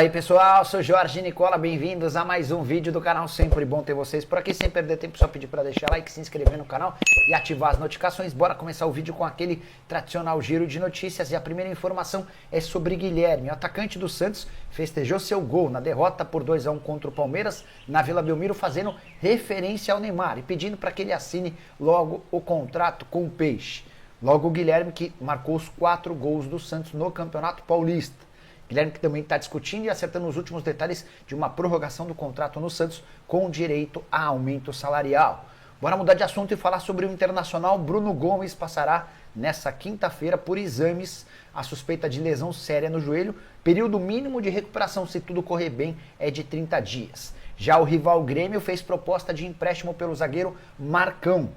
Fala aí pessoal, sou Jorge Nicola, bem-vindos a mais um vídeo do canal, sempre bom ter vocês por aqui, sem perder tempo, só pedir para deixar like, se inscrever no canal e ativar as notificações. Bora começar o vídeo com aquele tradicional giro de notícias e a primeira informação é sobre Guilherme, o atacante do Santos festejou seu gol na derrota por 2-1 contra o Palmeiras na Vila Belmiro, fazendo referência ao Neymar e pedindo para que ele assine logo o contrato com o Peixe. Logo o Guilherme que marcou os 4 gols do Santos no Campeonato Paulista. Guilherme que também está discutindo e acertando os últimos detalhes de uma prorrogação do contrato no Santos com direito a aumento salarial. Bora mudar de assunto e falar sobre o internacional. Bruno Gomes passará nessa quinta-feira por exames. A suspeita de lesão séria no joelho. Período mínimo de recuperação, se tudo correr bem, é de 30 dias. Já o rival Grêmio fez proposta de empréstimo pelo zagueiro Marcão.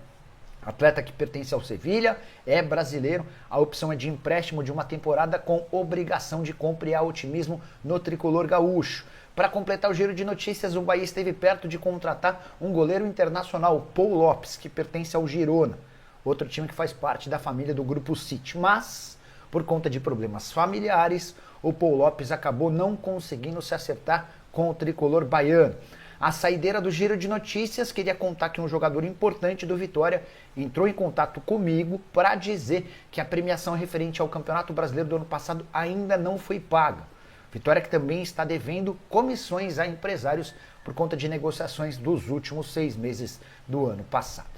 Atleta que pertence ao Sevilha, é brasileiro, a opção é de empréstimo de uma temporada com obrigação de compra e há otimismo no tricolor gaúcho. Para completar o giro de notícias, o Bahia esteve perto de contratar um goleiro internacional, Paul Lopes, que pertence ao Girona, outro time que faz parte da família do Grupo City. Mas, por conta de problemas familiares, o Paul Lopes acabou não conseguindo se acertar com o tricolor baiano. A saideira do giro de notícias queria contar que um jogador importante do Vitória entrou em contato comigo para dizer que a premiação referente ao Campeonato Brasileiro do ano passado ainda não foi paga. Vitória que também está devendo comissões a empresários por conta de negociações dos últimos 6 meses do ano passado.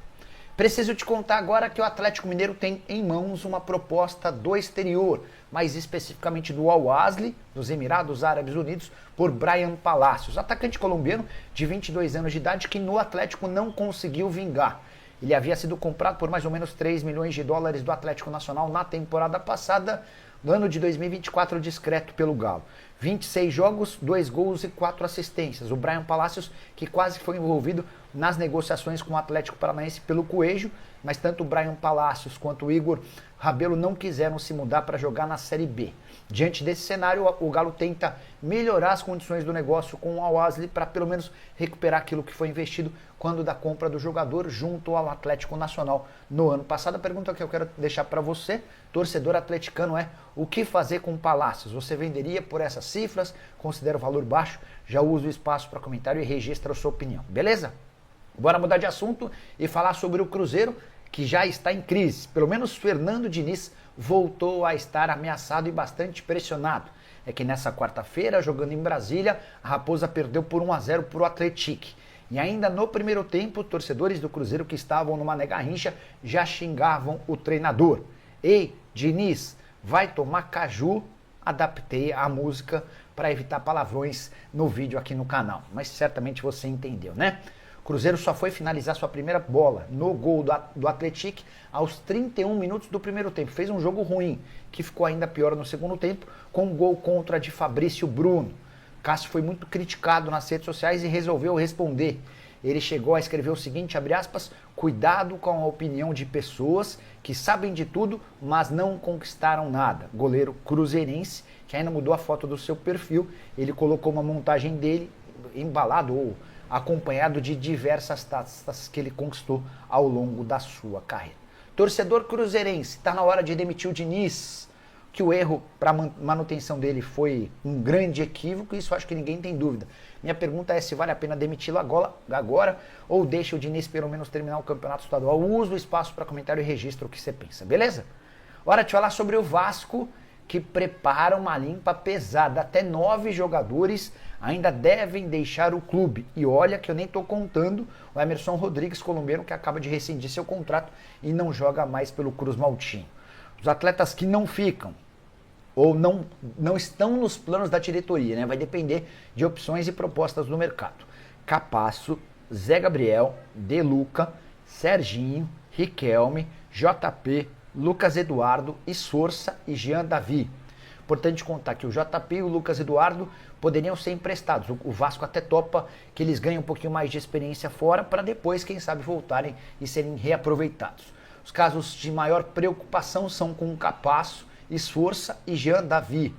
Preciso te contar agora que o Atlético Mineiro tem em mãos uma proposta do exterior, mais especificamente do Al-Ahly, dos Emirados Árabes Unidos, por Bryan Palacios, atacante colombiano de 22 anos de idade que no Atlético não conseguiu vingar. Ele havia sido comprado por mais ou menos 3 milhões de dólares do Atlético Nacional na temporada passada, no ano de 2024 discreto pelo Galo. 26 jogos, 2 gols e 4 assistências. O Bryan Palacios, que quase foi envolvido nas negociações com o Atlético Paranaense pelo Coelho, mas tanto o Bryan Palacios quanto o Igor Rabelo não quiseram se mudar para jogar na Série B. Diante desse cenário, o Galo tenta melhorar as condições do negócio com o Al-Ahly para pelo menos recuperar aquilo que foi investido quando da compra do jogador junto ao Atlético Nacional no ano passado. A pergunta que eu quero deixar para você, torcedor atleticano, é: o que fazer com o Palacios? Você venderia por essas cifras? Considera o valor baixo? Já usa o espaço para comentário e registra a sua opinião, beleza? Bora mudar de assunto e falar sobre o Cruzeiro, que já está em crise. Pelo menos Fernando Diniz voltou a estar ameaçado e bastante pressionado. É que nessa quarta-feira, jogando em Brasília, a Raposa perdeu por 1-0 para o Atlético. E ainda no primeiro tempo, torcedores do Cruzeiro que estavam numa nega-rincha já xingavam o treinador. Ei, Diniz, vai tomar caju? Adaptei a música para evitar palavrões no vídeo aqui no canal, mas certamente você entendeu, né? O Cruzeiro só foi finalizar sua primeira bola no gol do Atlético aos 31 minutos do primeiro tempo. Fez um jogo ruim, que ficou ainda pior no segundo tempo, com um gol contra de Fabrício Bruno. Cássio foi muito criticado nas redes sociais e resolveu responder. Ele chegou a escrever o seguinte, abre aspas: cuidado com a opinião de pessoas que sabem de tudo, mas não conquistaram nada. Goleiro cruzeirense, que ainda mudou a foto do seu perfil, ele colocou uma montagem dele embalado ou acompanhado de diversas taças que ele conquistou ao longo da sua carreira. Torcedor cruzeirense, está na hora de demitir o Diniz, que o erro para manutenção dele foi um grande equívoco, isso acho que ninguém tem dúvida. Minha pergunta é se vale a pena demiti-lo agora ou deixa o Diniz pelo menos terminar o campeonato estadual. Usa o espaço para comentário e registra o que você pensa, beleza? Hora de falar sobre o Vasco, que prepara uma limpa pesada. Até 9 jogadores ainda devem deixar o clube. E olha que eu nem estou contando o Emerson Rodrigues, colombiano, que acaba de rescindir seu contrato e não joga mais pelo Cruz Maltino. Os atletas que não ficam ou não estão nos planos da diretoria, né? Vai depender de opções e propostas do mercado. Capasso, Zé Gabriel, De Luca, Serginho, Riquelme, JP, Lucas Eduardo, Issorça e Jean Davi. Importante contar que o JP e o Lucas Eduardo poderiam ser emprestados. O Vasco até topa que eles ganhem um pouquinho mais de experiência fora para depois, quem sabe, voltarem e serem reaproveitados. Os casos de maior preocupação são com o Capasso, Issorça e Jean Davi.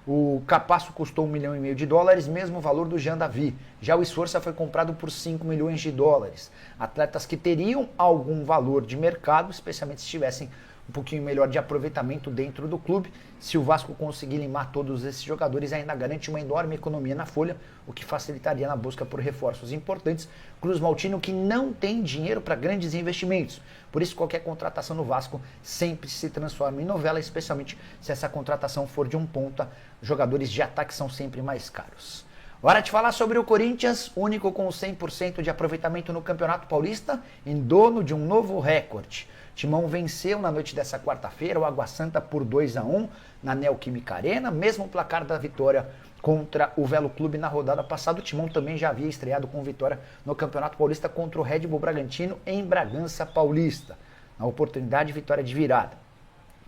O Capasso custou $1,5 milhão, mesmo valor do Jean Davi. Já o Issorça foi comprado por $5 milhões. Atletas que teriam algum valor de mercado, especialmente se estivessem um pouquinho melhor de aproveitamento dentro do clube. Se o Vasco conseguir limar todos esses jogadores, ainda garante uma enorme economia na folha, o que facilitaria na busca por reforços importantes. Cruz Maltino que não tem dinheiro para grandes investimentos, por isso qualquer contratação no Vasco sempre se transforma em novela, especialmente se essa contratação for de um ponta. Jogadores de ataque são sempre mais caros. Hora de falar sobre o Corinthians, único com 100% de aproveitamento no Campeonato Paulista, em dono de um novo recorde. Timão venceu na noite dessa quarta-feira o Água Santa por 2-1 na Neoquímica Arena, mesmo placar da vitória contra o Velo Clube na rodada passada. O Timão também já havia estreado com vitória no Campeonato Paulista contra o Red Bull Bragantino em Bragança Paulista. Na oportunidade, vitória de virada.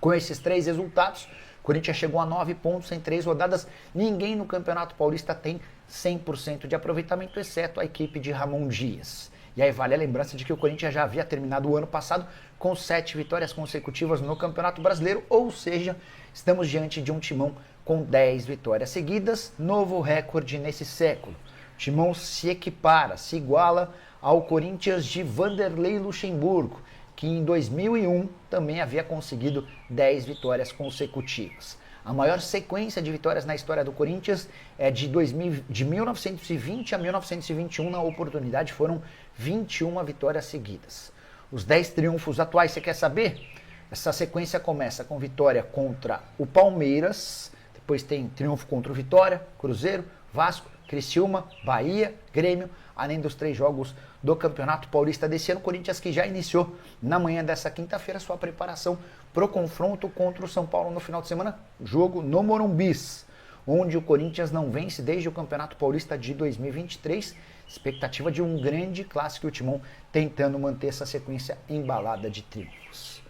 Com esses 3 resultados, o Corinthians chegou a 9 pontos em 3 rodadas. Ninguém no Campeonato Paulista tem 100% de aproveitamento, exceto a equipe de Ramon Dias. E aí vale a lembrança de que o Corinthians já havia terminado o ano passado com 7 vitórias consecutivas no Campeonato Brasileiro, ou seja, estamos diante de um Timão com 10 vitórias seguidas, novo recorde nesse século. O Timão se equipara, se iguala ao Corinthians de Vanderlei Luxemburgo, que em 2001 também havia conseguido 10 vitórias consecutivas. A maior sequência de vitórias na história do Corinthians é de 1920 a 1921, na oportunidade foram 21 vitórias seguidas. Os 10 triunfos atuais, você quer saber? Essa sequência começa com vitória contra o Palmeiras, depois tem triunfo contra o Vitória, Cruzeiro, Vasco, Criciúma, Bahia, Grêmio, além dos 3 jogos do Campeonato Paulista desse ano. Corinthians que já iniciou na manhã dessa quinta-feira sua preparação para o confronto contra o São Paulo no final de semana, jogo no Morumbis, onde o Corinthians não vence desde o Campeonato Paulista de 2023, expectativa de um grande clássico e o Timão tentando manter essa sequência embalada de triunfos.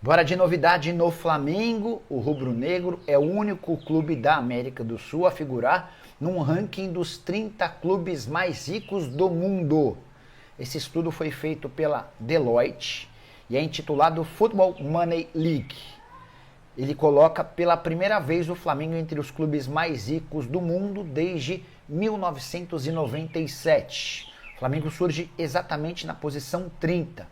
Bora de novidade no Flamengo. O rubro-negro é o único clube da América do Sul a figurar num ranking dos 30 clubes mais ricos do mundo. Esse estudo foi feito pela Deloitte e é intitulado Football Money League. Ele coloca pela primeira vez o Flamengo entre os clubes mais ricos do mundo desde 1997. O Flamengo surge exatamente na posição 30,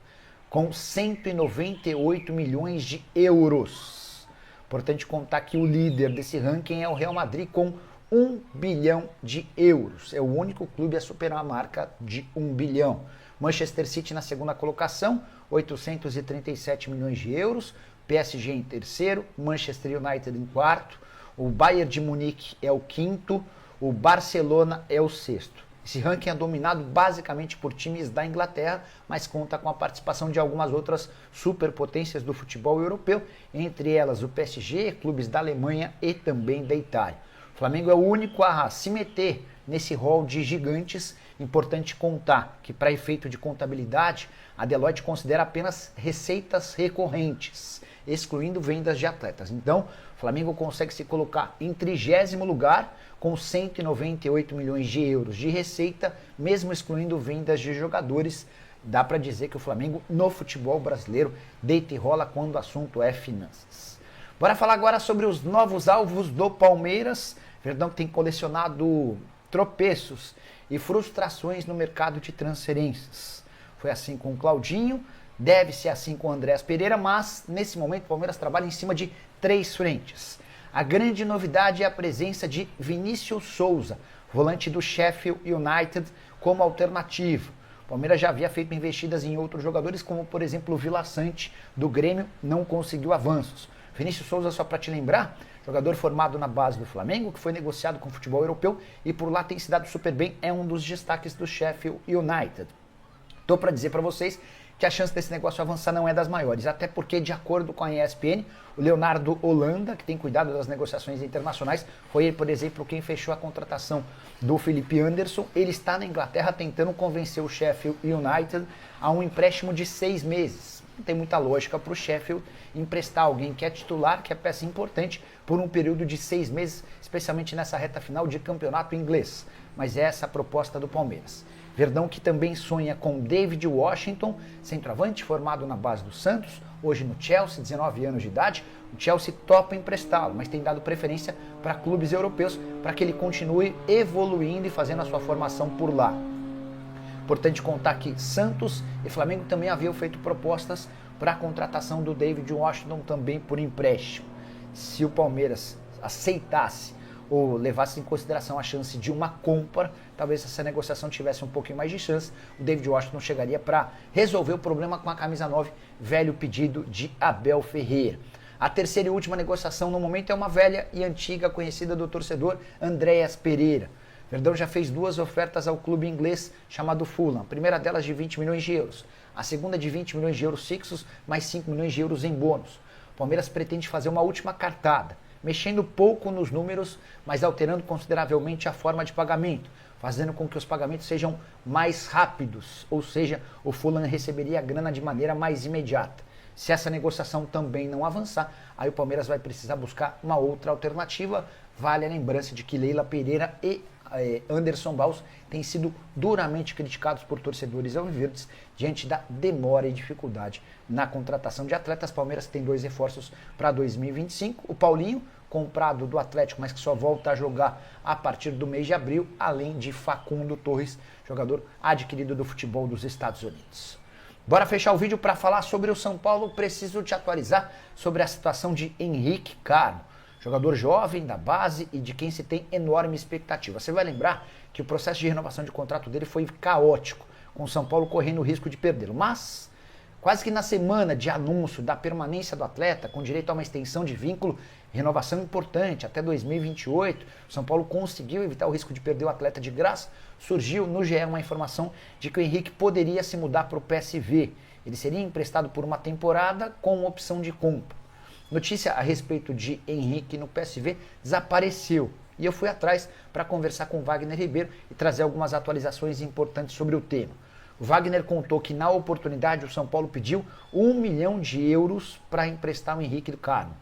com 198 milhões de euros. Importante contar que o líder desse ranking é o Real Madrid com 1 bilhão de euros. É o único clube a superar a marca de 1 bilhão. Manchester City na segunda colocação, 837 milhões de euros. PSG em terceiro, Manchester United em quarto. O Bayern de Munique é o quinto, o Barcelona é o sexto. Esse ranking é dominado basicamente por times da Inglaterra, mas conta com a participação de algumas outras superpotências do futebol europeu, entre elas o PSG, clubes da Alemanha e também da Itália. O Flamengo é o único a se meter nesse rol de gigantes. Importante contar que, para efeito de contabilidade, a Deloitte considera apenas receitas recorrentes, excluindo vendas de atletas. Então, o Flamengo consegue se colocar em 30º lugar, com 198 milhões de euros de receita, mesmo excluindo vendas de jogadores. Dá para dizer que o Flamengo, no futebol brasileiro, deita e rola quando o assunto é finanças. Bora falar agora sobre os novos alvos do Palmeiras. Verdão que tem colecionado tropeços e frustrações no mercado de transferências. Foi assim com o Claudinho, deve ser assim com o Andréas Pereira, mas nesse momento o Palmeiras trabalha em cima de 3 frentes. A grande novidade é a presença de Vinícius Souza, volante do Sheffield United, como alternativa. O Palmeiras já havia feito investidas em outros jogadores, como por exemplo o Vila Sante do Grêmio, não conseguiu avanços. Vinícius Souza, só para te lembrar, jogador formado na base do Flamengo, que foi negociado com o futebol europeu e por lá tem se dado super bem, é um dos destaques do Sheffield United. Estou para dizer para vocês que a chance desse negócio avançar não é das maiores, até porque, de acordo com a ESPN, o Leonardo Holanda, que tem cuidado das negociações internacionais, foi ele, por exemplo, quem fechou a contratação do Felipe Anderson. Ele está na Inglaterra tentando convencer o Sheffield United a um empréstimo de 6 meses. Não tem muita lógica para o Sheffield emprestar alguém que é titular, que é peça importante, por um período de 6 meses, especialmente nessa reta final de campeonato inglês. Mas é essa a proposta do Palmeiras. Verdão que também sonha com David Washington, centroavante formado na base do Santos, hoje no Chelsea, 19 anos de idade. O Chelsea topa emprestá-lo, mas tem dado preferência para clubes europeus para que ele continue evoluindo e fazendo a sua formação por lá. Importante contar que Santos e Flamengo também haviam feito propostas para a contratação do David Washington também por empréstimo. Se o Palmeiras aceitasse ou levasse em consideração a chance de uma compra, talvez essa negociação tivesse um pouquinho mais de chance, o David Washington chegaria para resolver o problema com a camisa 9, velho pedido de Abel Ferreira. A terceira e última negociação no momento é uma velha e antiga conhecida do torcedor, Andréas Pereira. Verdão já fez 2 ofertas ao clube inglês chamado Fulham, a primeira delas de 20 milhões de euros, a segunda de 20 milhões de euros fixos, mais 5 milhões de euros em bônus. O Palmeiras pretende fazer uma última cartada, mexendo pouco nos números, mas alterando consideravelmente a forma de pagamento, fazendo com que os pagamentos sejam mais rápidos, ou seja, o Fulham receberia a grana de maneira mais imediata. Se essa negociação também não avançar, aí o Palmeiras vai precisar buscar uma outra alternativa. Vale a lembrança de que Leila Pereira e Anderson Baus têm sido duramente criticados por torcedores alviverdes diante da demora e dificuldade na contratação de atletas. Palmeiras tem 2 reforços para 2025, o Paulinho, comprado do Atlético, mas que só volta a jogar a partir do mês de abril, além de Facundo Torres, jogador adquirido do futebol dos Estados Unidos. Bora fechar o vídeo para falar sobre o São Paulo. Preciso te atualizar sobre a situação de Henrique Carmo, jogador jovem da base e de quem se tem enorme expectativa. Você vai lembrar que o processo de renovação de contrato dele foi caótico, com o São Paulo correndo o risco de perdê-lo. Mas, quase que na semana de anúncio da permanência do atleta, com direito a uma extensão de vínculo, renovação importante até 2028, o São Paulo conseguiu evitar o risco de perder o atleta de graça. Surgiu no GE uma informação de que o Henrique poderia se mudar para o PSV. Ele seria emprestado por uma temporada com opção de compra. Notícia a respeito de Henrique no PSV desapareceu e eu fui atrás para conversar com o Wagner Ribeiro e trazer algumas atualizações importantes sobre o tema. O Wagner contou que na oportunidade o São Paulo pediu 1 milhão de euros para emprestar o Henrique do Carmo.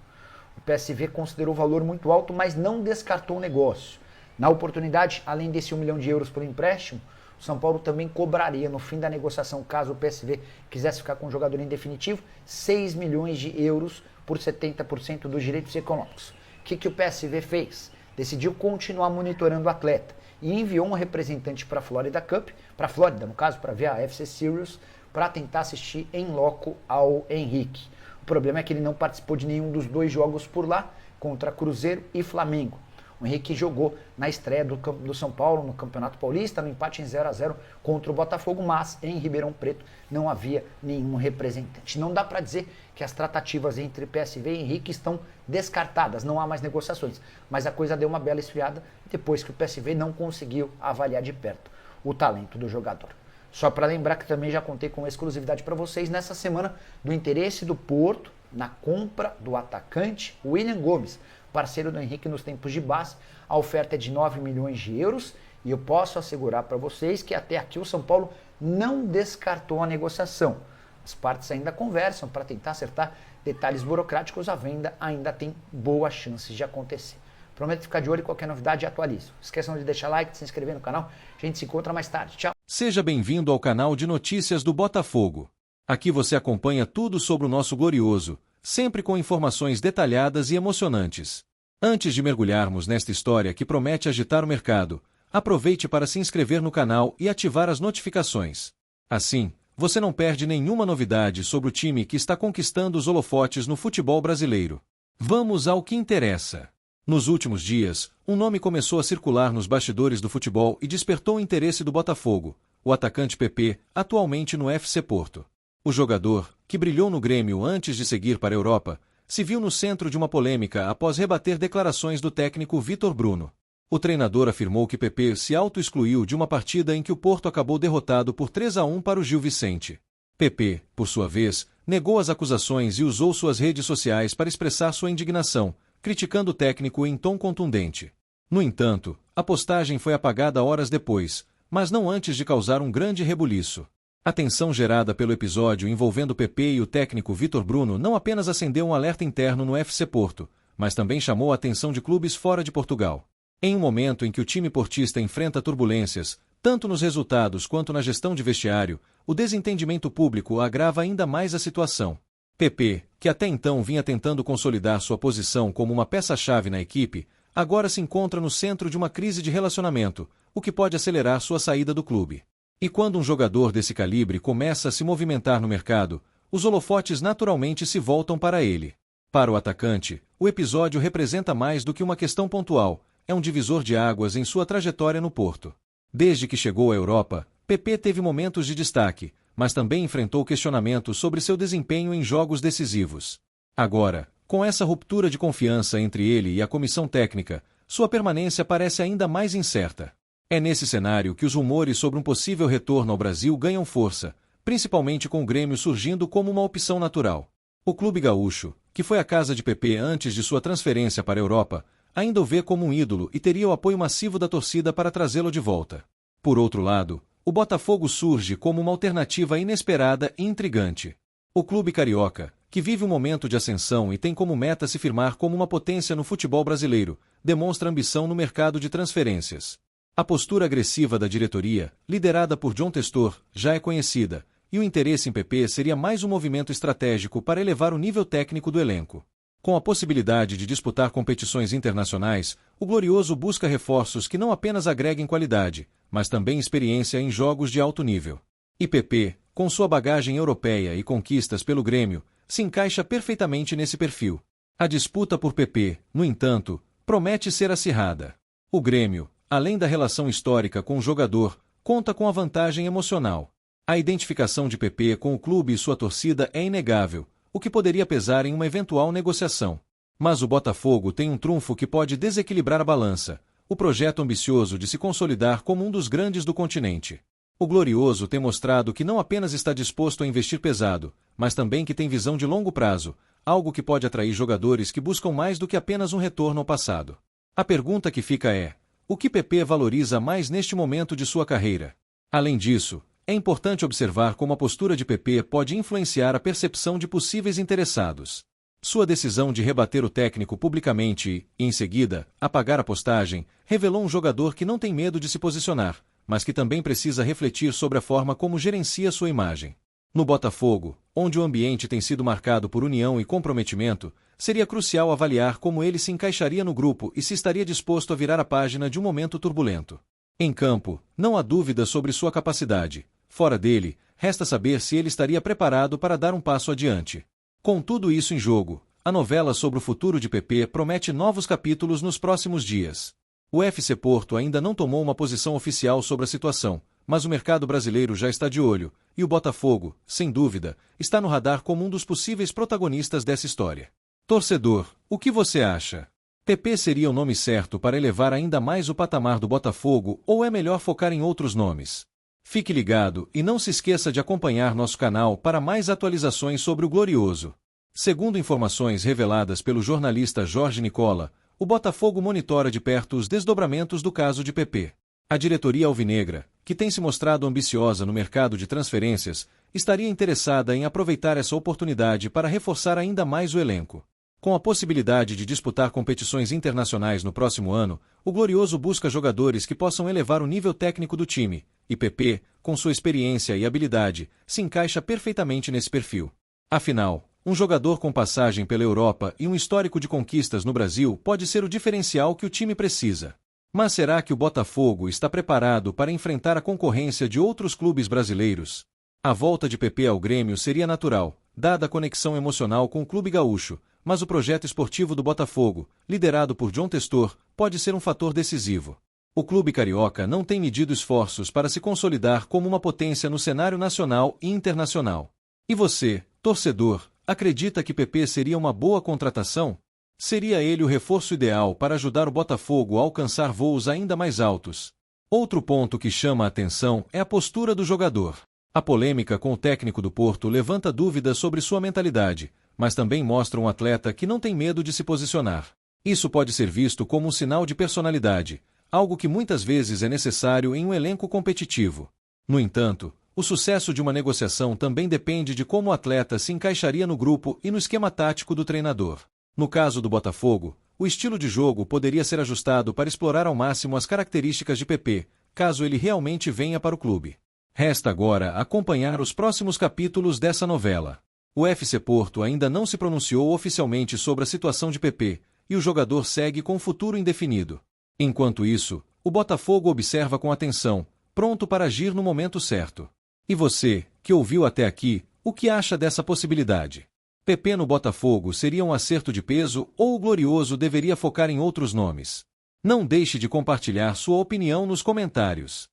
O PSV considerou o valor muito alto, mas não descartou o negócio. Na oportunidade, além desse 1 milhão de euros por empréstimo, o São Paulo também cobraria no fim da negociação, caso o PSV quisesse ficar com o jogador em definitivo, 6 milhões de euros por 70% dos direitos econômicos. O que o PSV fez? Decidiu continuar monitorando o atleta e enviou um representante para a Florida Cup, para a Flórida, no caso, para ver a FC Series, para tentar assistir em loco ao Henrique. O problema é que ele não participou de nenhum dos 2 jogos por lá, contra Cruzeiro e Flamengo. O Henrique jogou na estreia do São Paulo no Campeonato Paulista, no empate em 0-0 contra o Botafogo, mas em Ribeirão Preto não havia nenhum representante. Não dá para dizer que as tratativas entre PSV e Henrique estão descartadas, não há mais negociações, mas a coisa deu uma bela esfriada depois que o PSV não conseguiu avaliar de perto o talento do jogador. Só para lembrar que também já contei com exclusividade para vocês nessa semana do interesse do Porto na compra do atacante William Gomes, parceiro do Henrique nos tempos de base. A oferta é de 9 milhões de euros e eu posso assegurar para vocês que até aqui o São Paulo não descartou a negociação. As partes ainda conversam para tentar acertar detalhes burocráticos. A venda ainda tem boas chances de acontecer. Prometo ficar de olho em qualquer novidade e atualizo. Esqueçam de deixar like, de se inscrever no canal. A gente se encontra mais tarde. Tchau! Seja bem-vindo ao canal de notícias do Botafogo. Aqui você acompanha tudo sobre o nosso glorioso, sempre com informações detalhadas e emocionantes. Antes de mergulharmos nesta história que promete agitar o mercado, aproveite para se inscrever no canal e ativar as notificações. Assim, você não perde nenhuma novidade sobre o time que está conquistando os holofotes no futebol brasileiro. Vamos ao que interessa. Nos últimos dias, um nome começou a circular nos bastidores do futebol e despertou o interesse do Botafogo, o atacante PP, atualmente no FC Porto. O jogador, que brilhou no Grêmio antes de seguir para a Europa, se viu no centro de uma polêmica após rebater declarações do técnico Vitor Bruno. O treinador afirmou que PP se auto-excluiu de uma partida em que o Porto acabou derrotado por 3-1 para o Gil Vicente. PP, por sua vez, negou as acusações e usou suas redes sociais para expressar sua indignação, criticando o técnico em tom contundente. No entanto, a postagem foi apagada horas depois, mas não antes de causar um grande rebuliço. A tensão gerada pelo episódio envolvendo PP e o técnico Vitor Bruno não apenas acendeu um alerta interno no FC Porto, mas também chamou a atenção de clubes fora de Portugal. Em um momento em que o time portista enfrenta turbulências, tanto nos resultados quanto na gestão de vestiário, o desentendimento público agrava ainda mais a situação. PP, que até então vinha tentando consolidar sua posição como uma peça-chave na equipe, agora se encontra no centro de uma crise de relacionamento, o que pode acelerar sua saída do clube. E quando um jogador desse calibre começa a se movimentar no mercado, os holofotes naturalmente se voltam para ele. Para o atacante, o episódio representa mais do que uma questão pontual, é um divisor de águas em sua trajetória no Porto. Desde que chegou à Europa, PP teve momentos de destaque, mas também enfrentou questionamentos sobre seu desempenho em jogos decisivos. Agora, com essa ruptura de confiança entre ele e a comissão técnica, sua permanência parece ainda mais incerta. É nesse cenário que os rumores sobre um possível retorno ao Brasil ganham força, principalmente com o Grêmio surgindo como uma opção natural. O clube gaúcho, que foi a casa de PP antes de sua transferência para a Europa, ainda o vê como um ídolo e teria o apoio massivo da torcida para trazê-lo de volta. Por outro lado, o Botafogo surge como uma alternativa inesperada e intrigante. O clube carioca, que vive um momento de ascensão e tem como meta se firmar como uma potência no futebol brasileiro, demonstra ambição no mercado de transferências. A postura agressiva da diretoria, liderada por John Testor, já é conhecida, e o interesse em PP seria mais um movimento estratégico para elevar o nível técnico do elenco. Com a possibilidade de disputar competições internacionais, o Glorioso busca reforços que não apenas agreguem qualidade, mas também experiência em jogos de alto nível. E PP, com sua bagagem europeia e conquistas pelo Grêmio, se encaixa perfeitamente nesse perfil. A disputa por PP, no entanto, promete ser acirrada. O Grêmio, além da relação histórica com o jogador, conta com a vantagem emocional. A identificação de PP com o clube e sua torcida é inegável, o que poderia pesar em uma eventual negociação. Mas o Botafogo tem um trunfo que pode desequilibrar a balança: o projeto ambicioso de se consolidar como um dos grandes do continente. O Glorioso tem mostrado que não apenas está disposto a investir pesado, mas também que tem visão de longo prazo, algo que pode atrair jogadores que buscam mais do que apenas um retorno ao passado. A pergunta que fica é: o que PP valoriza mais neste momento de sua carreira? Além disso, é importante observar como a postura de PP pode influenciar a percepção de possíveis interessados. Sua decisão de rebater o técnico publicamente e, em seguida, apagar a postagem, revelou um jogador que não tem medo de se posicionar, mas que também precisa refletir sobre a forma como gerencia sua imagem. No Botafogo, onde o ambiente tem sido marcado por união e comprometimento, seria crucial avaliar como ele se encaixaria no grupo e se estaria disposto a virar a página de um momento turbulento. Em campo, não há dúvida sobre sua capacidade. Fora dele, resta saber se ele estaria preparado para dar um passo adiante. Com tudo isso em jogo, a novela sobre o futuro de PP promete novos capítulos nos próximos dias. O FC Porto ainda não tomou uma posição oficial sobre a situação, mas o mercado brasileiro já está de olho, e o Botafogo, sem dúvida, está no radar como um dos possíveis protagonistas dessa história. Torcedor, o que você acha? PP seria o nome certo para elevar ainda mais o patamar do Botafogo ou é melhor focar em outros nomes? Fique ligado e não se esqueça de acompanhar nosso canal para mais atualizações sobre o Glorioso. Segundo informações reveladas pelo jornalista Jorge Nicola, o Botafogo monitora de perto os desdobramentos do caso de PP. A diretoria alvinegra, que tem se mostrado ambiciosa no mercado de transferências, estaria interessada em aproveitar essa oportunidade para reforçar ainda mais o elenco. Com a possibilidade de disputar competições internacionais no próximo ano, o Glorioso busca jogadores que possam elevar o nível técnico do time, e PP, com sua experiência e habilidade, se encaixa perfeitamente nesse perfil. Afinal, um jogador com passagem pela Europa e um histórico de conquistas no Brasil pode ser o diferencial que o time precisa. Mas será que o Botafogo está preparado para enfrentar a concorrência de outros clubes brasileiros? A volta de PP ao Grêmio seria natural, dada a conexão emocional com o clube gaúcho, mas o projeto esportivo do Botafogo, liderado por John Testor, pode ser um fator decisivo. O clube carioca não tem medido esforços para se consolidar como uma potência no cenário nacional e internacional. E você, torcedor, acredita que PP seria uma boa contratação? Seria ele o reforço ideal para ajudar o Botafogo a alcançar voos ainda mais altos? Outro ponto que chama a atenção é a postura do jogador. A polêmica com o técnico do Porto levanta dúvidas sobre sua mentalidade, mas também mostra um atleta que não tem medo de se posicionar. Isso pode ser visto como um sinal de personalidade, algo que muitas vezes é necessário em um elenco competitivo. No entanto, o sucesso de uma negociação também depende de como o atleta se encaixaria no grupo e no esquema tático do treinador. No caso do Botafogo, o estilo de jogo poderia ser ajustado para explorar ao máximo as características de PP, caso ele realmente venha para o clube. Resta agora acompanhar os próximos capítulos dessa novela. O FC Porto ainda não se pronunciou oficialmente sobre a situação de PP, e o jogador segue com futuro indefinido. Enquanto isso, o Botafogo observa com atenção, pronto para agir no momento certo. E você, que ouviu até aqui, O que acha dessa possibilidade? PP no Botafogo seria um acerto de peso ou o Glorioso deveria focar em outros nomes? Não deixe de compartilhar sua opinião nos comentários.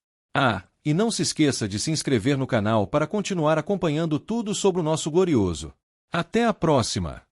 E não se esqueça de se inscrever no canal para continuar acompanhando tudo sobre o nosso Glorioso. Até a próxima!